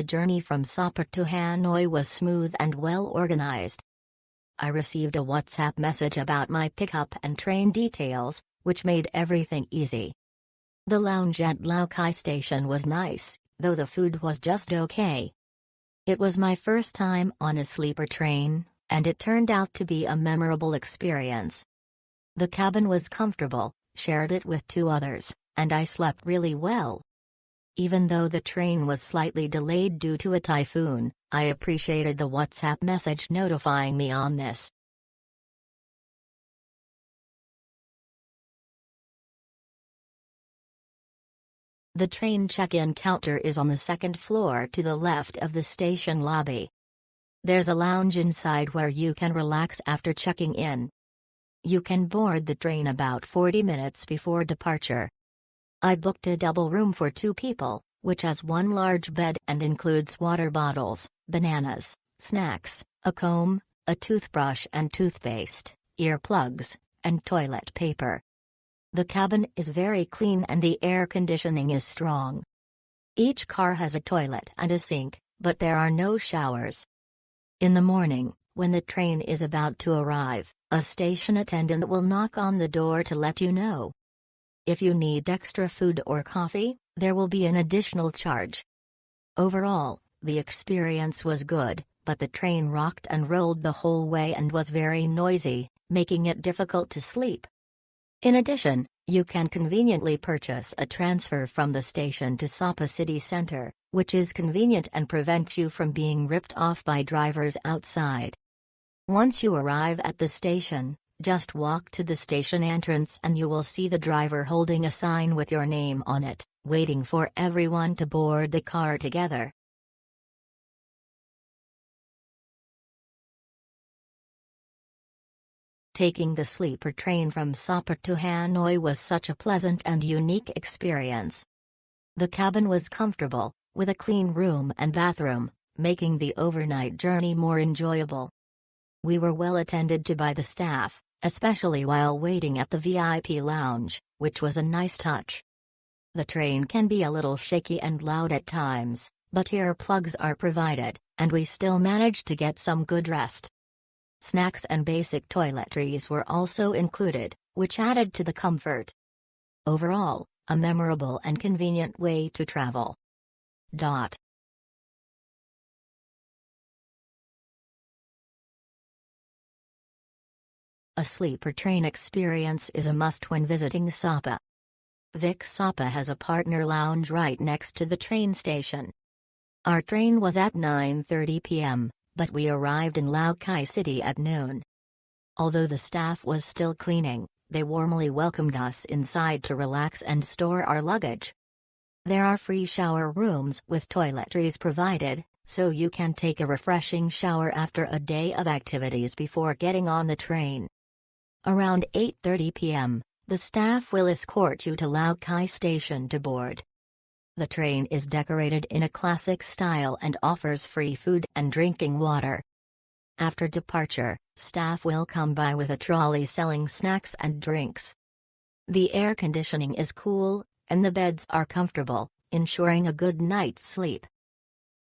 journey from Sapa to Hanoi was smooth and well organized. I received a WhatsApp message about my pickup and train details, which made everything easy. The lounge at Lao Cai station was nice, though the food was just okay. It was my first time on a sleeper train, and it turned out to be a memorable experience. The cabin was comfortable, shared it with 2 others, and I slept really well. Even though the train was slightly delayed due to a typhoon, I appreciated the WhatsApp message notifying me on this. The train check-in counter is on the 2nd floor to the left of the station lobby. There's a lounge inside where you can relax after checking in. You can board the train about 40 minutes before departure. I booked a double room for 2 people, which has 1 large bed and includes water bottles, bananas, snacks, a comb, a toothbrush and toothpaste, earplugs, and toilet paper. The cabin is very clean and the air conditioning is strong. Each car has a toilet and a sink, but there are no showers. In the morning, when the train is about to arrive, a station attendant will knock on the door to let you know. If you need extra food or coffee, there will be an additional charge. Overall, the experience was good, but the train rocked and rolled the whole way and was very noisy, making it difficult to sleep. In addition, you can conveniently purchase a transfer from the station to Sapa city center, which is convenient and prevents you from being ripped off by drivers outside. Once you arrive at the station, just walk to the station entrance and you will see the driver holding a sign with your name on it, waiting for everyone to board the car together. Taking the sleeper train from Sapa to Hanoi was such a pleasant and unique experience. The cabin was comfortable, with a clean room and bathroom, making the overnight journey more enjoyable. We were well attended to by the staff, especially while waiting at the VIP lounge, which was a nice touch. The train can be a little shaky and loud at times, but earplugs are provided, and we still managed to get some good rest. Snacks and basic toiletries were also included, which added to the comfort. Overall, a memorable and convenient way to travel. A sleeper train experience is a must when visiting Sapa. Vic Sapa has a partner lounge right next to the train station. Our train was at 9:30 p.m., but we arrived in Lao Cai City at noon. Although the staff was still cleaning, they warmly welcomed us inside to relax and store our luggage. There are free shower rooms with toiletries provided, so you can take a refreshing shower after a day of activities before getting on the train. Around 8:30 p.m., the staff will escort you to Lao Cai station to board. The train is decorated in a classic style and offers free food and drinking water. After departure, staff will come by with a trolley selling snacks and drinks. The air conditioning is cool, and the beds are comfortable, ensuring a good night's sleep.